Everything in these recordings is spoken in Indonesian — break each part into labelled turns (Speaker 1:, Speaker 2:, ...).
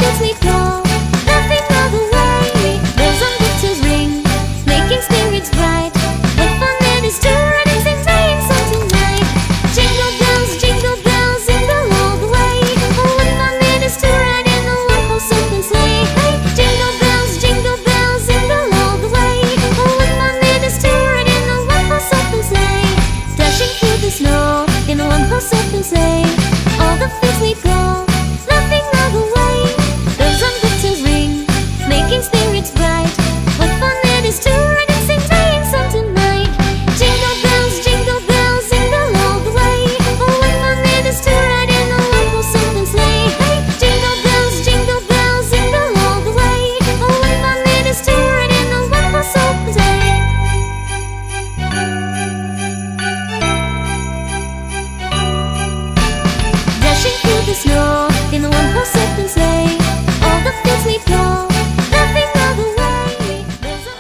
Speaker 1: fields we go, laughing all the way. Bells on victor's ring, making spirits bright. What fun it is to ride and sing sleighing song tonight. Jingle bells, jingle all the way. Oh, what fun it is to ride in a one-horse open sleigh. Hey, jingle bells, jingle all the way. Oh, what fun it is to ride in a one-horse open sleigh. Dashing through the snow in a one-horse open sleigh. All the fields we go, laughing all the way. Bells on victor's ring, making spirits bright. What fun it is to ride and sing sleighing song tonight. Jingle bells, jingle all the way. Oh, what fun it is to ride in a one-horse open sleigh. Hey, jingle bells, jingle all the way. Oh, what fun it is to ride in a one-horse open sleigh. Dashing through the snow in a one-horse open sleigh. All the fields we go, laughing all the way. There's a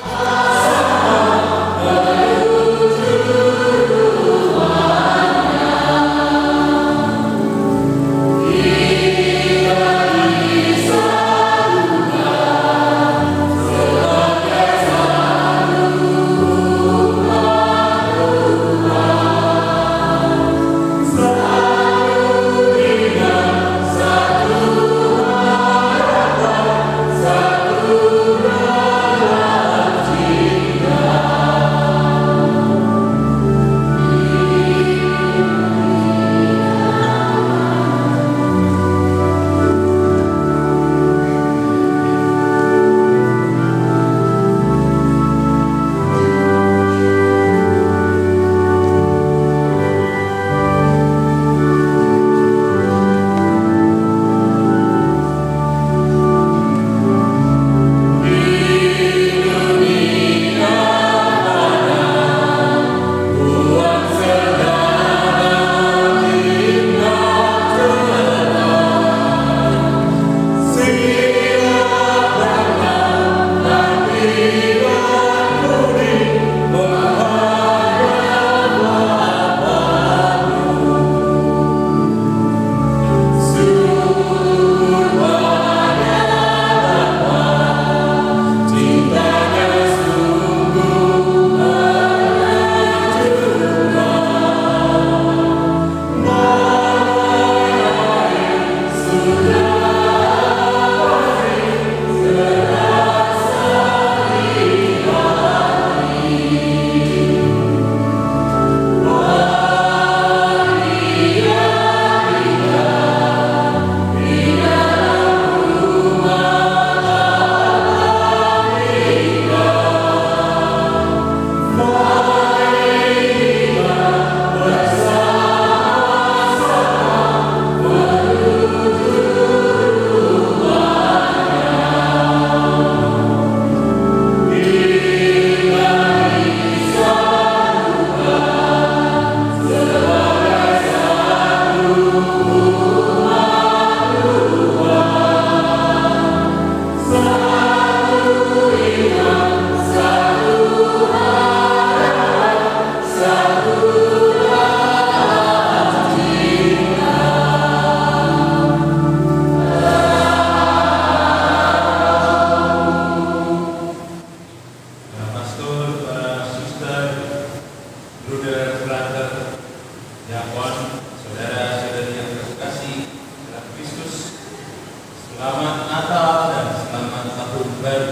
Speaker 2: Selamat Natal dan selamat Tahun Baru.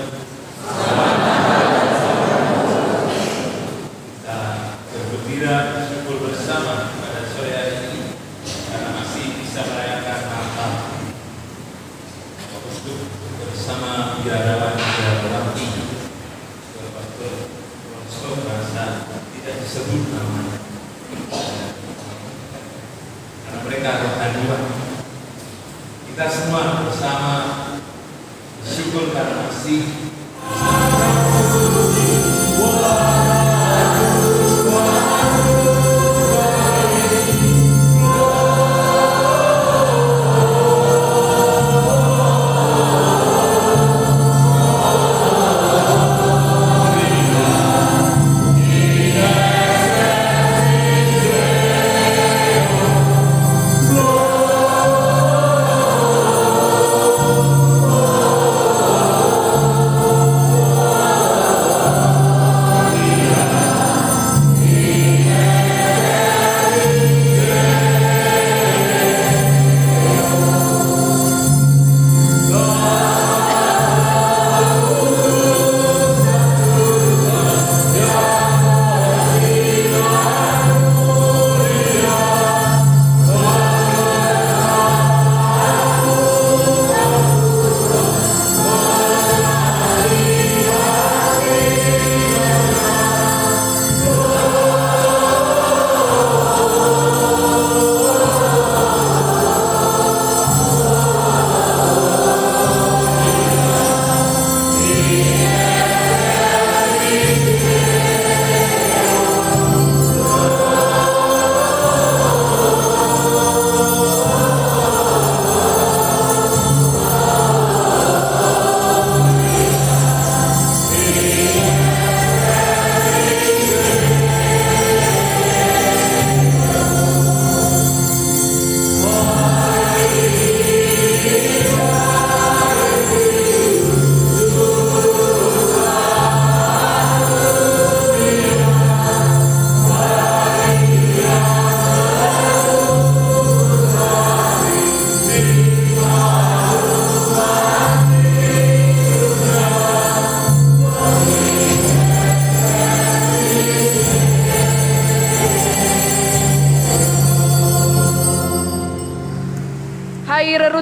Speaker 2: Kita bergembira bersyukur bersama pada sore hari ini karena masih bisa merayakan Natal. Untuk bersama biarawan Ramti, Pastor Rosco merasa tidak disebut namanya karena mereka rohaniwan. Kita semua bersama bersyukur karena masih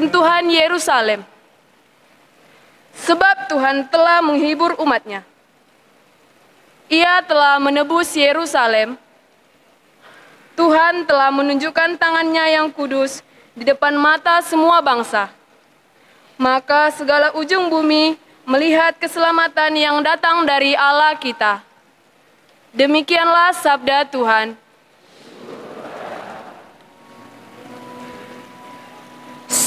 Speaker 3: keruntuhan Yerusalem. Sebab Tuhan telah menghibur umat-Nya. Ia telah menebus Yerusalem. Tuhan telah menunjukkan tangan-Nya yang kudus di depan mata semua bangsa. Maka segala ujung bumi melihat keselamatan yang datang dari Allah kita. Demikianlah sabda Tuhan.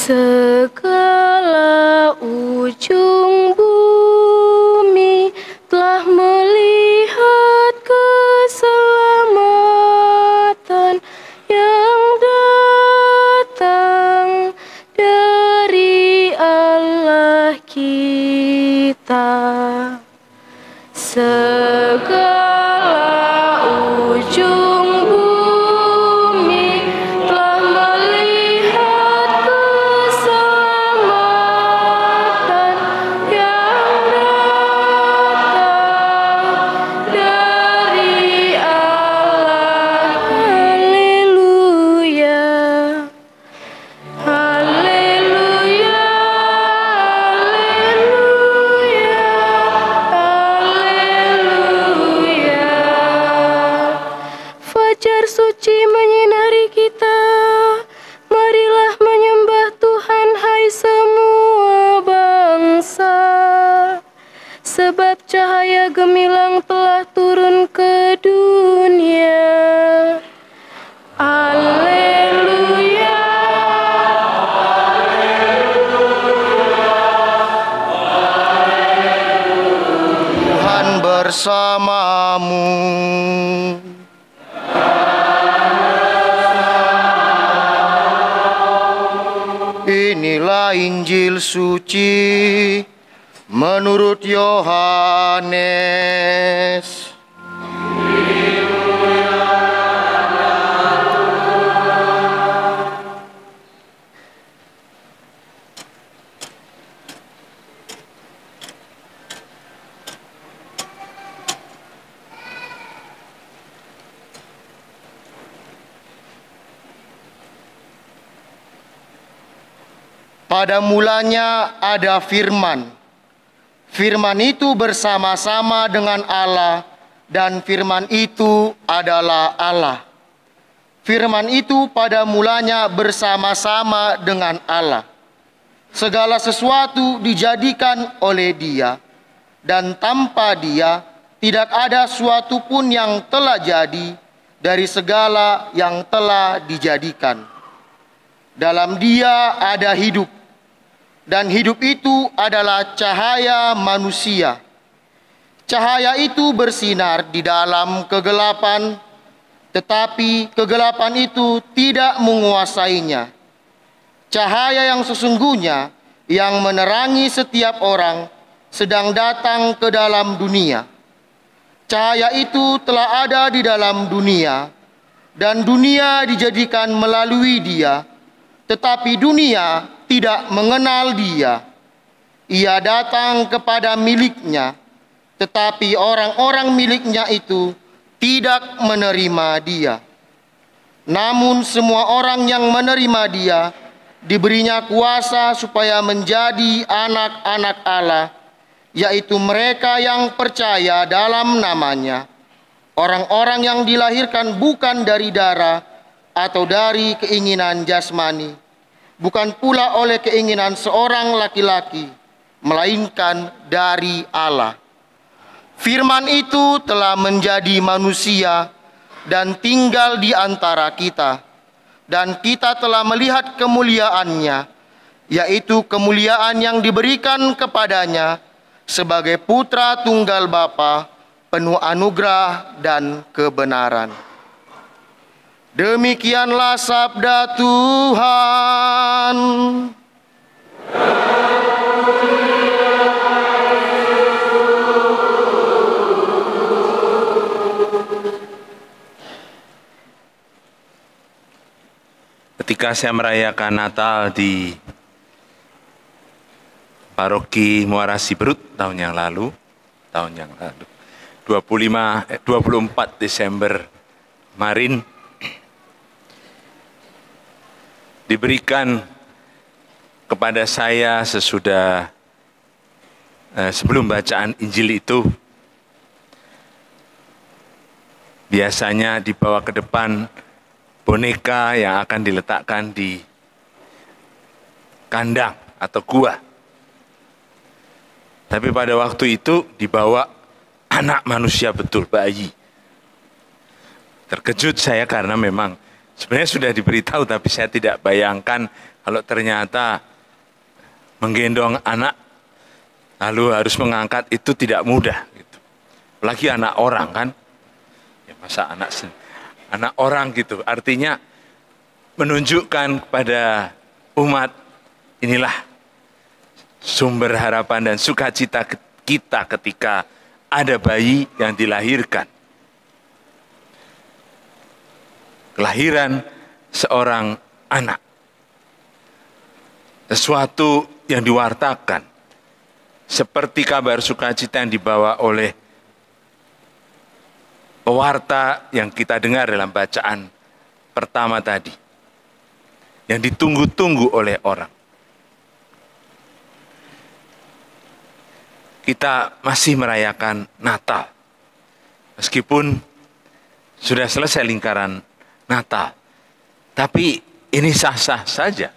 Speaker 3: Segala ujung bumi telah melihat keselamatan yang datang dari Allah kita. Segala ujung bumi telah melihat keselamatan yang datang dari Allah. Haleluya. Haleluya. Haleluya. Fajar suci menyinari kita. Marilah menyembah Tuhan, hai semua bangsa. Sebab cahaya gemilang telah turun ke dunia. Haleluya.
Speaker 4: Tuhan bersamamu. Inilah Injil suci menurut Yohanes. Pada mulanya ada firman. Firman itu bersama-sama dengan Allah, dan firman itu adalah Allah. Firman itu pada mulanya bersama-sama dengan Allah. Segala sesuatu dijadikan oleh Dia, dan tanpa Dia tidak ada suatu pun yang telah jadi dari segala yang telah dijadikan. Dalam Dia ada hidup, dan hidup itu adalah cahaya manusia. Cahaya itu bersinar di dalam kegelapan, tetapi kegelapan itu tidak menguasainya. Cahaya yang sesungguhnya yang menerangi setiap orang sedang datang ke dalam dunia. Cahaya itu telah ada di dalam dunia, dan dunia dijadikan melalui Dia, tetapi dunia tidak mengenal Dia. Ia datang kepada miliknya, tetapi orang-orang miliknya itu tidak menerima Dia. Namun semua orang yang menerima Dia diberinya kuasa supaya menjadi anak-anak Allah, yaitu mereka yang percaya dalam namanya. Orang-orang yang dilahirkan bukan dari darah atau dari keinginan jasmani, bukan pula oleh keinginan seorang laki-laki, melainkan dari Allah. Firman itu telah menjadi manusia dan tinggal di antara kita, dan kita telah melihat kemuliaannya, yaitu kemuliaan yang diberikan kepadanya sebagai putra tunggal Bapa, penuh anugerah dan kebenaran. Demikianlah sabda Tuhan.
Speaker 2: Ketika saya merayakan Natal di Paroki Muara Siberut tahun yang lalu, 24 Desember kemarin, diberikan kepada saya sesudah sebelum bacaan Injil itu, biasanya dibawa ke depan boneka yang akan diletakkan di kandang atau gua. Tapi pada waktu itu dibawa anak manusia betul, bayi. Terkejut saya karena memang sebenarnya sudah diberitahu, tapi saya tidak bayangkan kalau ternyata menggendong anak lalu harus mengangkat itu tidak mudah. Gitu. Apalagi anak orang kan, ya masa anak orang gitu. Artinya menunjukkan kepada umat, inilah sumber harapan dan sukacita kita ketika ada bayi yang dilahirkan. Kelahiran seorang anak. Sesuatu yang diwartakan. Seperti kabar sukacita yang dibawa oleh pewarta yang kita dengar dalam bacaan pertama tadi. Yang ditunggu-tunggu oleh orang. Kita masih merayakan Natal. Meskipun sudah selesai lingkaran Natal. Tapi ini sah-sah saja.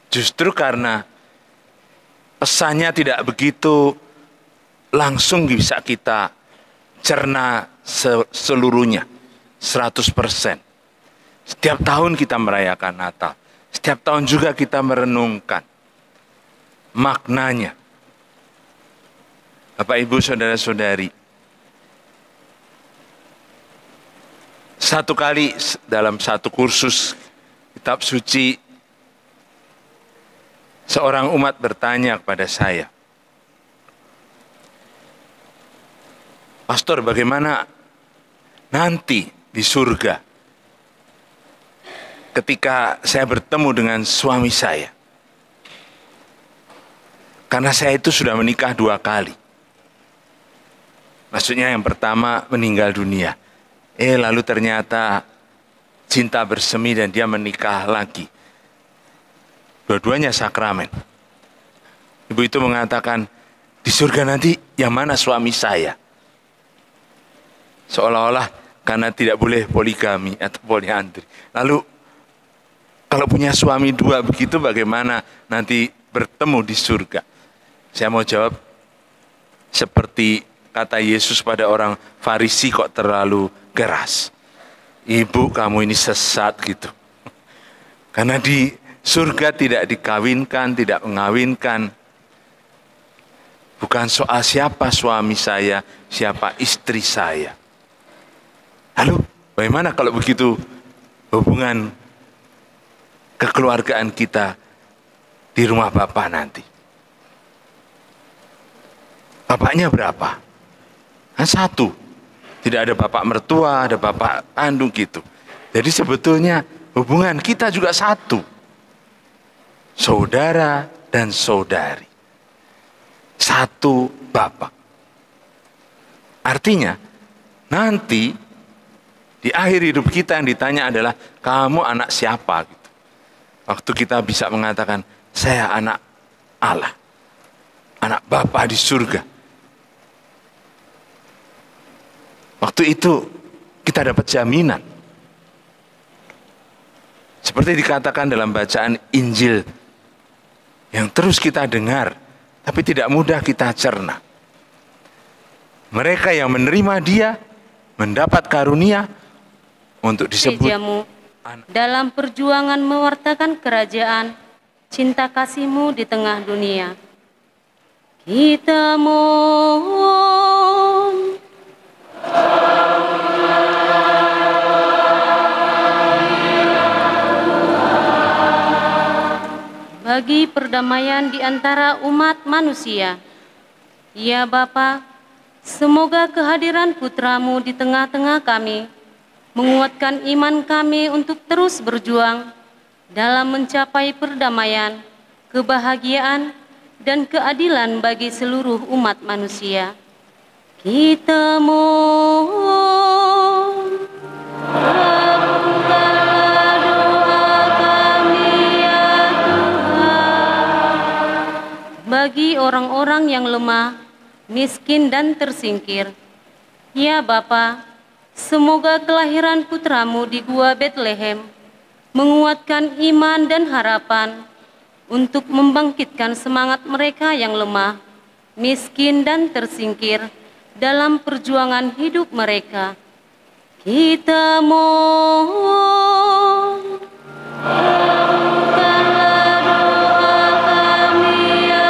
Speaker 2: Justru karena pesannya tidak begitu langsung bisa kita cerna seluruhnya, 100%. Setiap tahun kita merayakan Natal. Setiap tahun juga kita merenungkan maknanya. Bapak, Ibu, Saudara-saudari, satu kali dalam satu kursus kitab suci, seorang umat bertanya kepada saya, "Pastor, bagaimana nanti di surga ketika saya bertemu dengan suami saya? Karena saya itu sudah menikah 2 kali. Maksudnya yang pertama meninggal dunia. Lalu ternyata cinta bersemi dan dia menikah lagi. Dua-duanya sakramen. Ibu itu mengatakan, di surga nanti yang mana suami saya? Seolah-olah karena tidak boleh poligami atau poliandri. Lalu kalau punya suami 2 begitu bagaimana nanti bertemu di surga? Saya mau jawab seperti kata Yesus pada orang Farisi, kok terlalu keras. Ibu, kamu ini sesat gitu. Karena di surga tidak dikawinkan, tidak mengawinkan. Bukan soal siapa suami saya, siapa istri saya. Lalu bagaimana kalau begitu hubungan kekeluargaan kita di rumah Bapak nanti? Bapaknya berapa? 1. Tidak ada bapak mertua, ada bapak kandung gitu. Jadi sebetulnya hubungan kita juga satu. Saudara dan saudari. Satu bapak. Artinya nanti di akhir hidup kita yang ditanya adalah kamu anak siapa gitu. Waktu kita bisa mengatakan saya anak Allah. Anak Bapa di surga. Waktu itu kita dapat jaminan. Seperti dikatakan dalam bacaan Injil yang terus kita dengar, tapi tidak mudah kita cerna. Mereka yang menerima Dia mendapat karunia untuk disebut anak.
Speaker 5: Dalam perjuangan mewartakan kerajaan, cinta kasih-Mu di tengah dunia. Kita mohon. Bagi perdamaian di antara umat manusia. Ya Bapa, semoga kehadiran Putra-Mu di tengah-tengah kami menguatkan iman kami untuk terus berjuang dalam mencapai perdamaian, kebahagiaan, dan keadilan bagi seluruh umat manusia. Kita mohon. Kabulkanlah doa kami ya Tuhan. bagi orang-orang yang lemah, miskin dan tersingkir. Ya Bapa, semoga kelahiran putramu di Gua Betlehem menguatkan iman dan harapan untuk membangkitkan semangat mereka yang lemah, miskin dan tersingkir dalam perjuangan hidup mereka. Kita mohon, kabulkanlah doa kami ya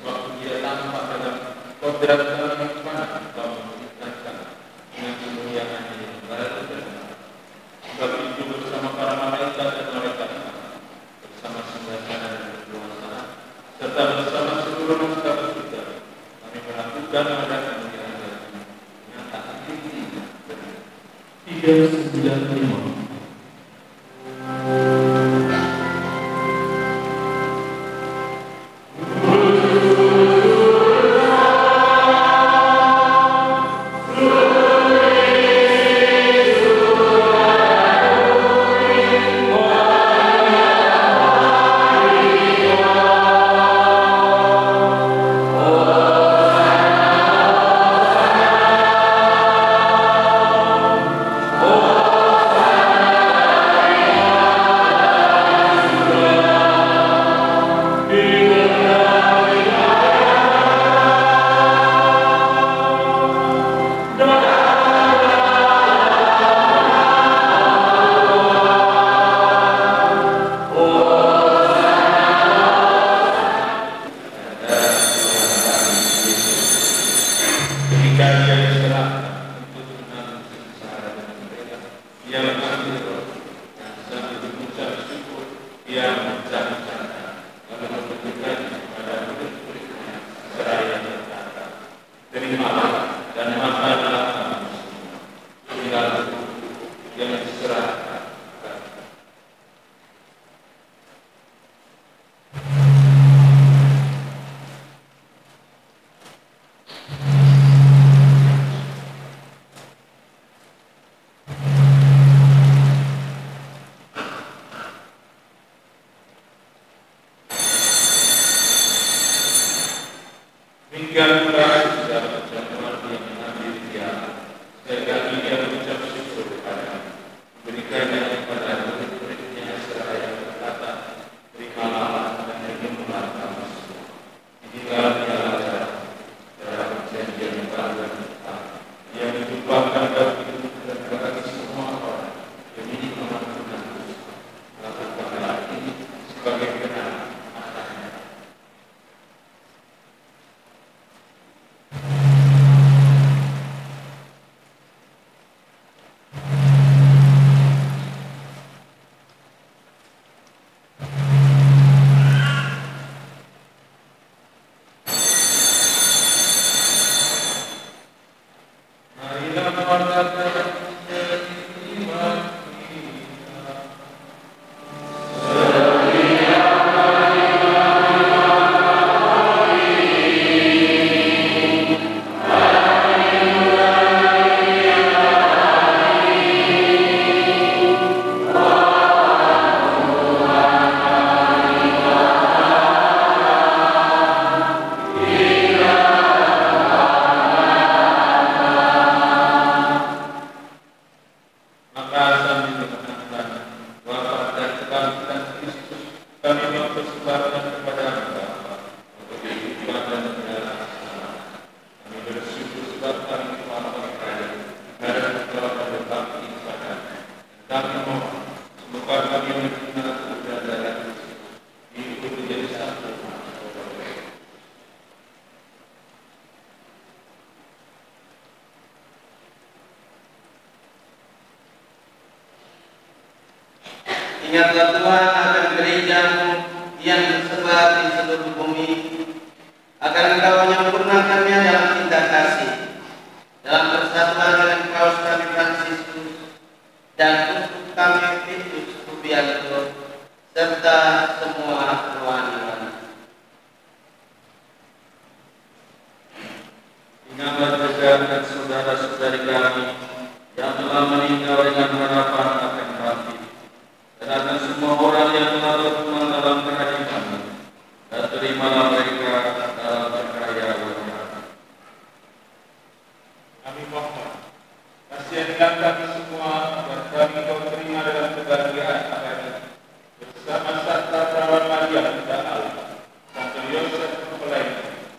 Speaker 6: Oh
Speaker 2: Demikian pula sudah perjamuan yang mengambil dia, sekali lagi dia mengucap syukur kepada berikannya kepada murid-muridnya seraya berkata, terimalah dan minumlah kamu semua. Inilah dia ajar dalam perjanjian baru dan tetap yang ditumpahkan dalam hidup dan bagi semua orang demi kemakmuran Kristus. Lakukanlah ini sebagai kenang atasnya. Marilah wartakan iman kita. Maka sambil mengenangkan wafat dan kebangkitan Kristus, kami mempersembahkan kepada Bapa untuk kehidupan dan kebenaran. Kami bersyukur sebab kami telah percaya karena Engkau tetap ibadah. Dan kami mohon semoga kami menerima tugas darah Kristus hidup menjadi satu.
Speaker 6: Ingatlah Tuhan akan gereja-Mu yang tersebar di seluruh bumi, agar Engkau menyempurnakannya dalam cinta kasih, dalam persatuan dengan Paus kami Fransiskus dan uskup kami Titus Rubianto, serta semua rohaniwan.
Speaker 2: Ingatlah juga dan saudara-saudari kami yang telah meninggal dengan harapan akan bangkit, dan akan semua orang yang telah berpulang dalam kerajaan, dan terimalah mereka dalam kekayaan. Kami mohon, kasihanlah kami semua, dan kami kau terima dalam kebahagiaan abadi bersama Sakta Perawan Maria Bunda Allah, Santo Yosef mempelai,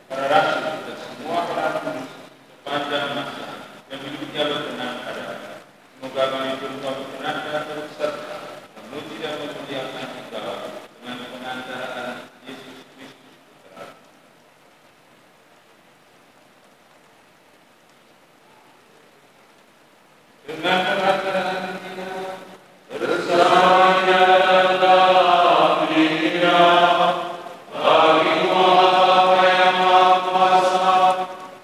Speaker 2: para rasul dan semua orang kudus sepanjang masa yang hidupnya berkenan pada Allah. Semoga kami berdoa berkenan terus serta memuji dan memuliakan Engkau dengan pengantaraan Yesus Kristus Putra. Dengan perhatian kita bersamanya dalam dirinya, bagi Allah yang Maha Kuasa,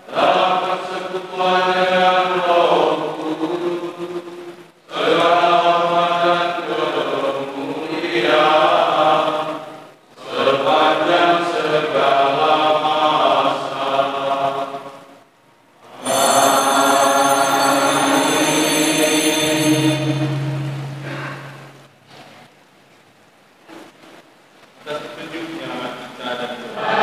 Speaker 2: dalam persekutuan dengan Roh Kudus, selama dan kemuliaan sepanjang segala masa. Atas petunjuk penyelamat kita dan Tuhan.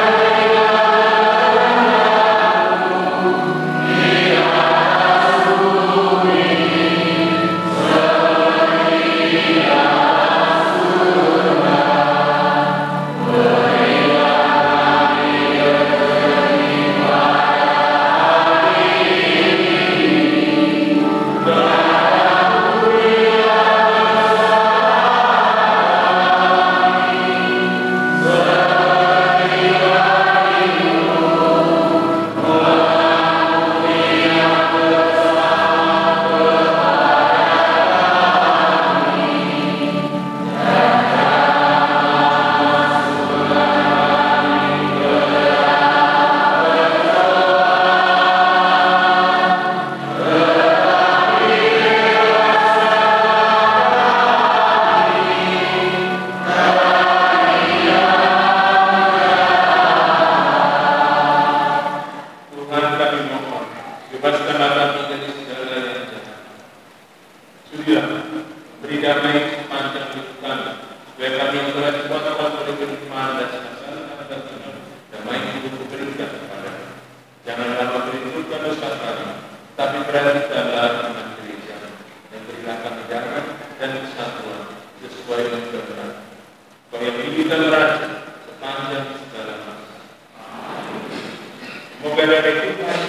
Speaker 2: Nusantara, tapi berantakanlah dengan gereja dan berilah kami damai dan kesatuan sesuai dengan kebenaran, supaya hidup dan raja sepanjang segala masa. Semoga dari Tuhan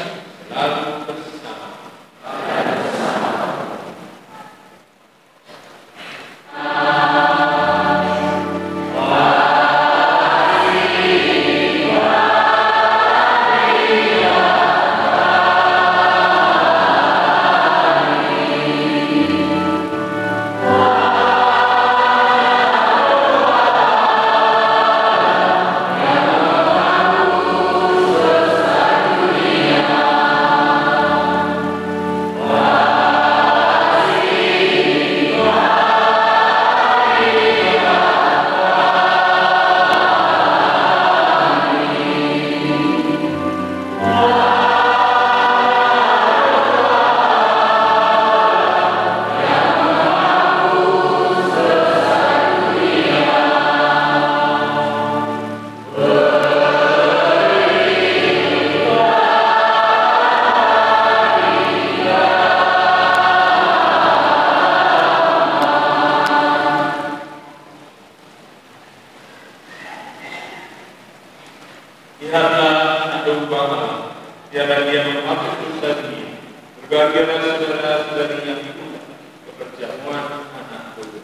Speaker 2: selalu bersama. Lihatlah anak domba Allah, biarlah dia menghapus dosa dunia. Berbahagialah saudara-saudari yang hidup keperjamuan anak domba.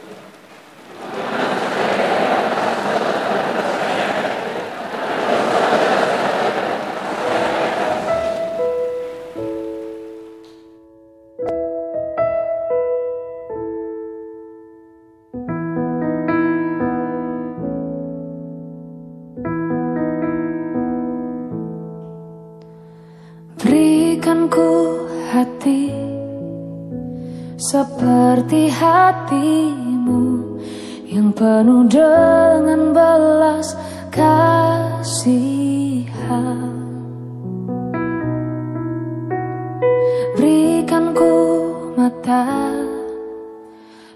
Speaker 7: Berikan ku hati seperti hatimu yang penuh dengan belas kasihan. Berikan ku mata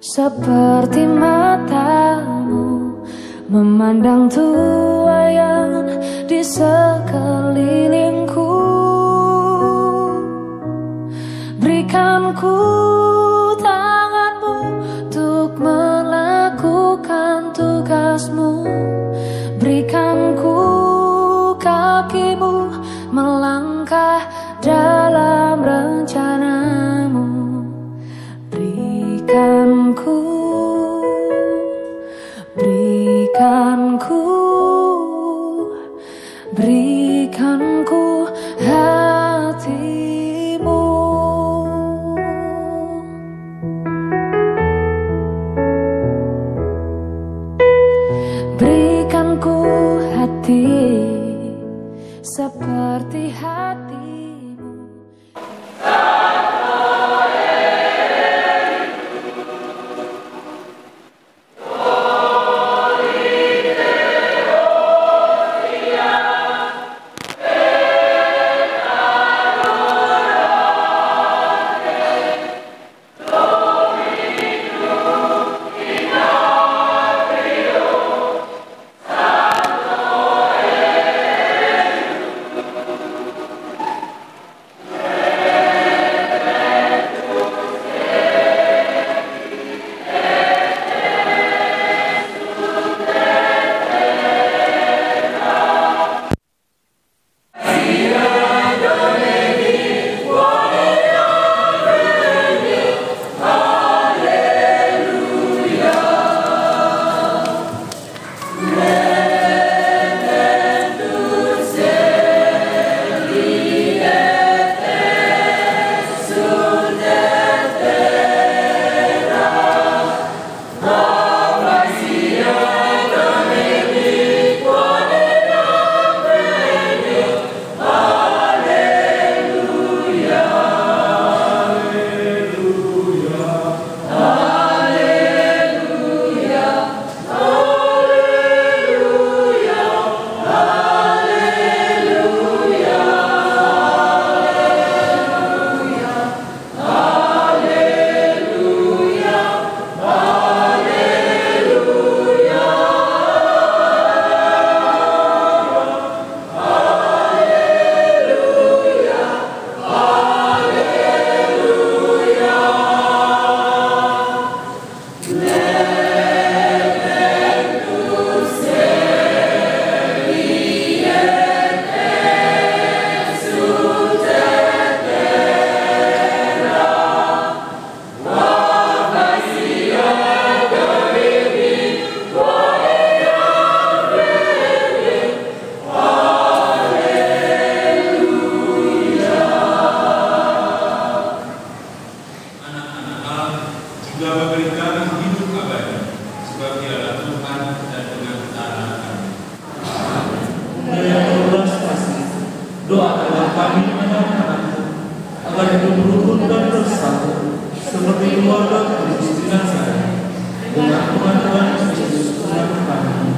Speaker 7: seperti matamu memandang tuayan di sekelilingku. Berikan ku tanganmu untuk melakukan tugasmu. Berikan ku kakimu melangkah dalam rencanamu. Berikan ku hatimu. Berikan ku hati seperti hatimu.
Speaker 8: Doakanlah kami anak-anakmu, agar hidup rukun dan bersatu, seperti keluarga Kristus di Nazaret, dengan Tuhan Yesus Tuhan kami.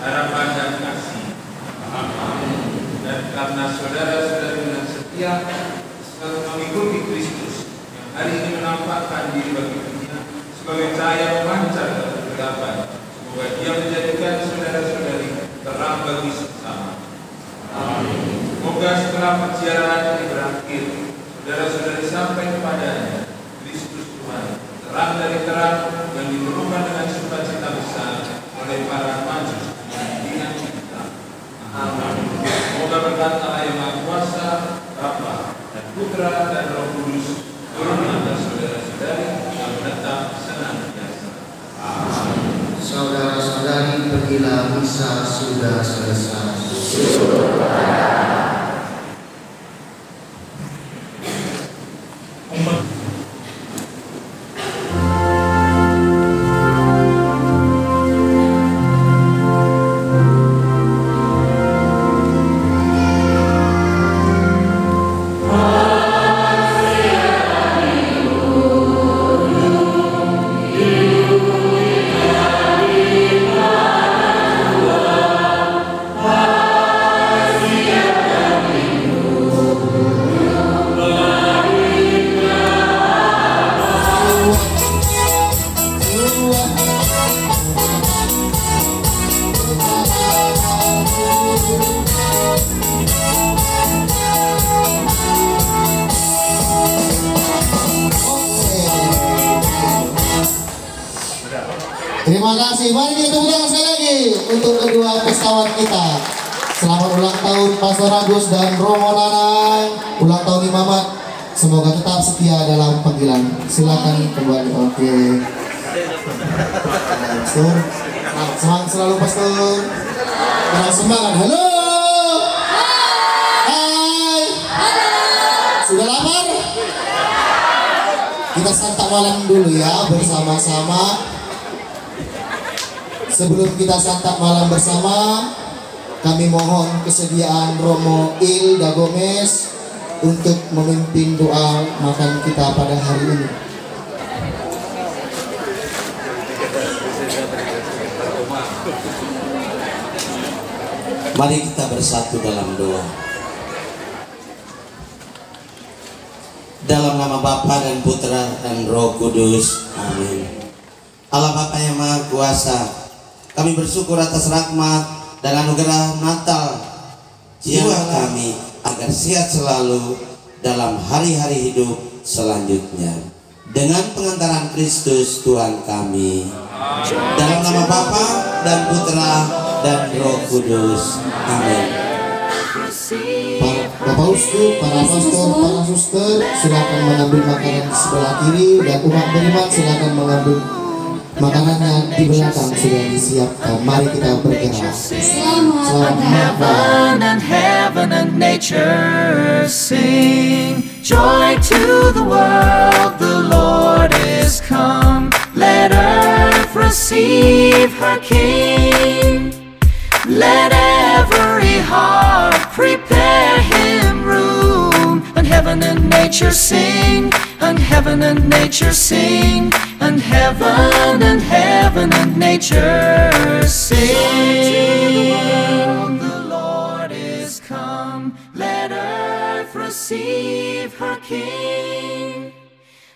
Speaker 2: Harapan dan kasih. Dan karena saudara-saudari dengan setia selalu mengikuti Kristus yang hari ini menampakkan diri bagi dunia sebagai cahaya pemancar kegelapan, semoga Dia menjadikan saudara-saudari terang bagi sesama. Amin. Semoga setelah perjalanan ini berakhir, saudara-saudari sampai kepadanya Kristus Tuhan, terang dari terang yang diperlukan dengan sukacita besar oleh para majus dengan kita. Amin. Semoga berkat Allah yang Maha Kuasa, Bapa dan Putra dan Roh Kudus turun atas saudara-saudari yang menetap senantiasa. Amin.
Speaker 4: Saudara-saudari, pergilah, misa sudah selesai.
Speaker 9: Terima kasih. Mari kita tepuk tangan sekali lagi untuk kedua pesawat kita. Selamat ulang tahun Pastor Agus dan Romo Nanang. Ulang tahun Imamat. Semoga tetap setia dalam panggilan. Silakan kembali. Oke. Pastor, semangat selalu Pastor. Terang semangat. Halo. Hai. Sudah lapar? Kita santap malam dulu ya bersama-sama. Sebelum kita santap malam bersama, kami mohon kesediaan Romo Ilda Gomez untuk memimpin doa makan kita pada hari ini.
Speaker 10: Mari kita bersatu dalam doa. Dalam nama Bapa dan Putra dan Roh Kudus. Amin. Allah Bapa yang Maha Kuasa, kami bersyukur atas rahmat dan anugerah Natal jiwa kami agar sehat selalu dalam hari-hari hidup selanjutnya. Dengan pengantaran Kristus Tuhan kami. Dalam nama Bapa dan Putra dan Roh Kudus. Amin.
Speaker 9: Bapak Uskup, para pastor, para suster, silakan mengambil makanan di sebelah kiri, dan umat beriman silakan mengambil makanannya di belakang sudah disiapkan. Mari kita bergerak. Selamat
Speaker 11: Heaven and heaven and nature sing joy to the world, the Lord is come. Let earth receive her King. Let every heart prepare him room. And heaven and nature sing, and heaven and nature sing, and heaven and nature sing. The Lord is come. Let earth receive her King.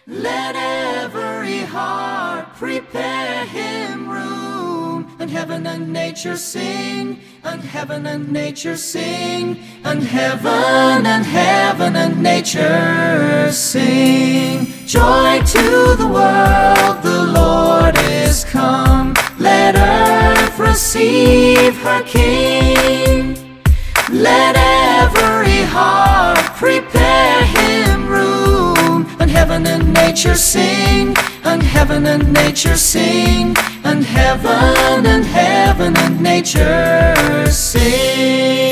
Speaker 11: Let every heart prepare him room. And heaven and nature sing, and heaven and nature sing, and heaven and nature sing. Joy to the world, the Lord is come. Let earth receive her King. Let every heart prepare him room. And heaven and nature sing, and heaven and nature sing, and heaven and nature sing.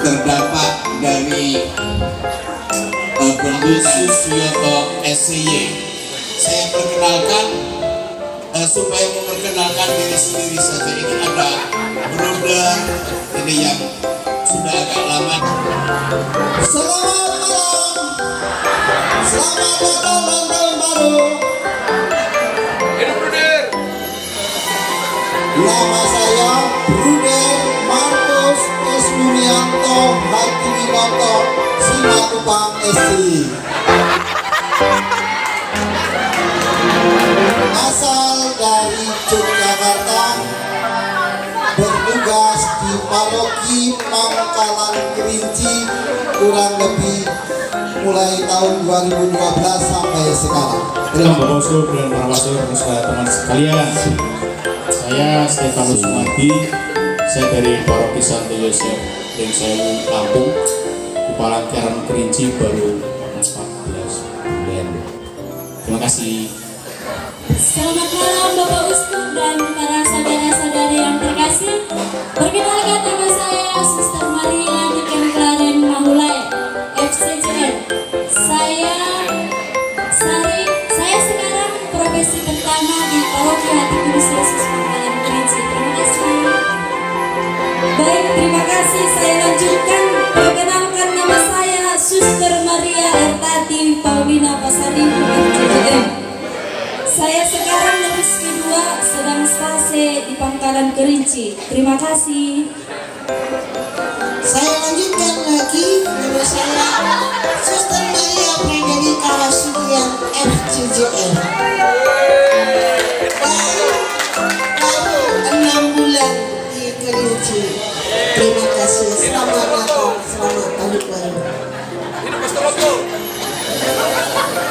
Speaker 12: Terdampak dari Bendus Suyoto SCY. Saya perkenalkan supaya memperkenalkan diri sendiri saja. Ini ada bruder ini yang sudah agak lama.
Speaker 9: Selamat malam, selamat datang dan tahun baru.
Speaker 12: Hidup bruder.
Speaker 9: Nama saya Bruder Markus S. Nurianto Hatimiwanto Simatupang SC. Asal dari Yogyakarta, bertugas di Paroki Pangkalan Kerinci kurang lebih mulai tahun 2012 sampai sekarang.
Speaker 8: Bapak Usul dan para pastor dan teman sekalian, saya Stefanus Sumardi, saya dari Paroki Santo Yosef Ringsewu Lampung, Kepala Karen Kerinci baru 14 bulan. Terima kasih.
Speaker 13: Selamat malam Bapak Uskup dan para saudara-saudari yang terkasih. Perkenalkan nama saya Suster Maria Niken Klaren Mahulai, FCJN. Saya sekarang profesi pertama di Paroki Hati Kudus Yesus Pangkalan Kerinci. Terima kasih. Baik, terima kasih. Saya lanjutkan. Perkenalkan nama saya Suster Maria Ertati Paulina Pasaribu, FCJN. Saya sekarang lulus kedua, sedang stase di Pangkalan Kerinci. Terima kasih.
Speaker 14: Saya lanjutkan lagi, nama saya Suster Maria Frederika Sudian FCJN. Baru 6 bulan di Kerinci. Terima kasih. Selamat datang, selamat tahun baru.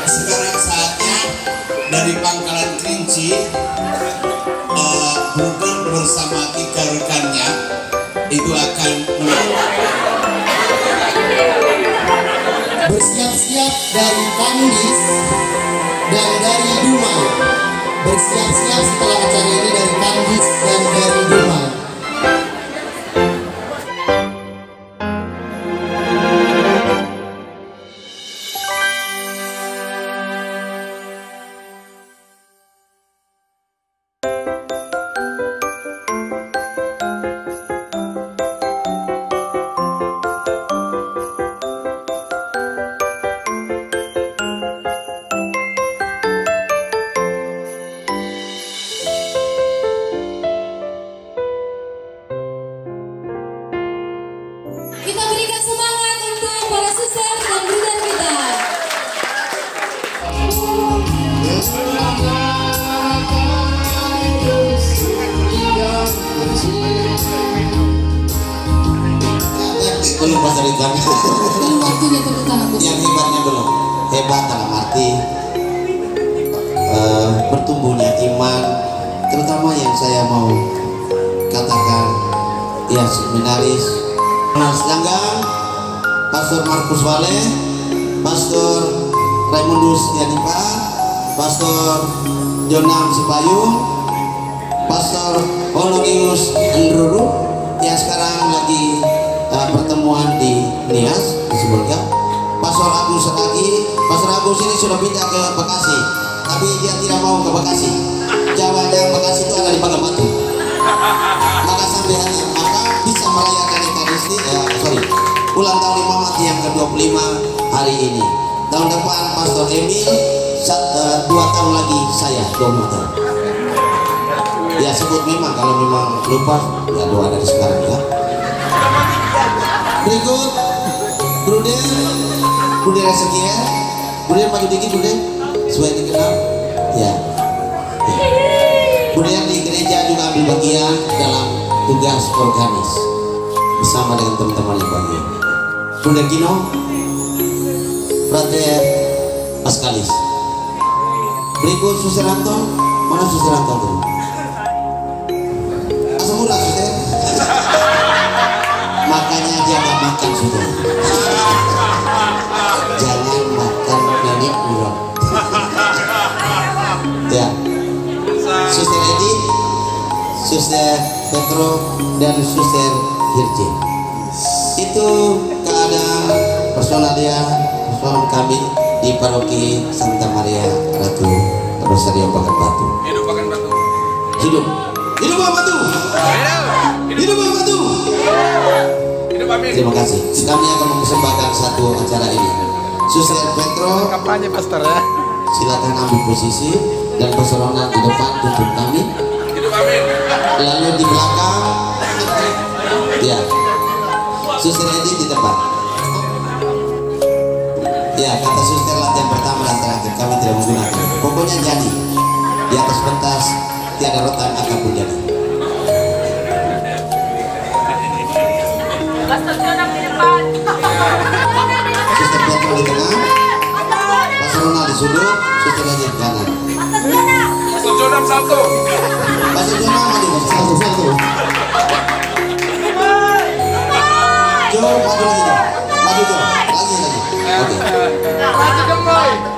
Speaker 12: Sekarang saatnya dari Pangkalan Kerinci, Bruder bersama 3 rekannya itu akan
Speaker 9: Bersiap-siap dari Kandis dan dari Dumai. Bersiap-siap setelah acara ini dari Kandis dan dari Dumai.
Speaker 13: Kita berikan semangat untuk para suster dan bruder kita.
Speaker 10: Belum pasar ikan.
Speaker 13: Belum waktunya terutama.
Speaker 10: Yang hebatnya belum. Hebat dalam arti bertumbuhnya iman, terutama yang saya mau katakan ya seminaris Selanggang, Pastor Markus Wale, Pastor Raimundus Yanipa, Pastor Jonam Sipayung, Pastor Honorius Andruru yang sekarang lagi pertemuan di Nias di Sebolga. Pastor Agus lagi, Pastor Agus ini sudah pindah ke Bekasi, tapi dia tidak mau ke Bekasi. Jawa dan Bekasi itu ada di Pagamatu. Maka sampai maka bisa merayakan ulang tahun Imam Mati yang ke-25 hari ini. Tahun depan Pastor Emil 2 tahun lagi, saya 20 tahun. Ya sebut memang, kalau memang lupa ya doa dari sekarang ya. Berikut Bruder Ezekiel. Bruder maju dikit Bruder supaya dikenal ya. Bruder di gereja juga ambil bagian dalam tugas organis bersama dengan teman-teman yang bagian. Bruder Gino, Brother Paskalis. Berikut Suster Anton. Mana Suster Anton tuh? Asam urat Suster. Makanya dia gak makan Suster. Jangan makan nenek urat. Suster Petro dan Suster Hirje. Itu keadaan personalia kami di paroki Santa Maria Ratu Rosario Pakan Batu.
Speaker 12: Hidup Pakan Batu.
Speaker 10: Hidup. Hidup Pakan Batu. Hidup Pakan Batu.
Speaker 12: Hidup Amin.
Speaker 10: Terima kasih. Kami akan mempersembahkan satu acara ini. Suster Petro,
Speaker 12: Kampanye pastor ya.
Speaker 10: silakan ambil posisi dan personal di depan tutup kami.
Speaker 12: Hidup Amin.
Speaker 10: Lalu di belakang, ya, Suster Edi di depan. Ya, kata suster latihan pertama dan terakhir kami tidak menggunakan. Pokoknya jadi di atas pentas tiada rotan akan pun jadi. Suster Petro di tengah, Pastor Ronald di sudut, Suster Edi di kanan.
Speaker 12: Pastor Jonam salto.
Speaker 10: Pastor Jonam maju, satu. Jo, maju lagi. Maju Jo, lagi. Oke.
Speaker 12: Maju gemoy.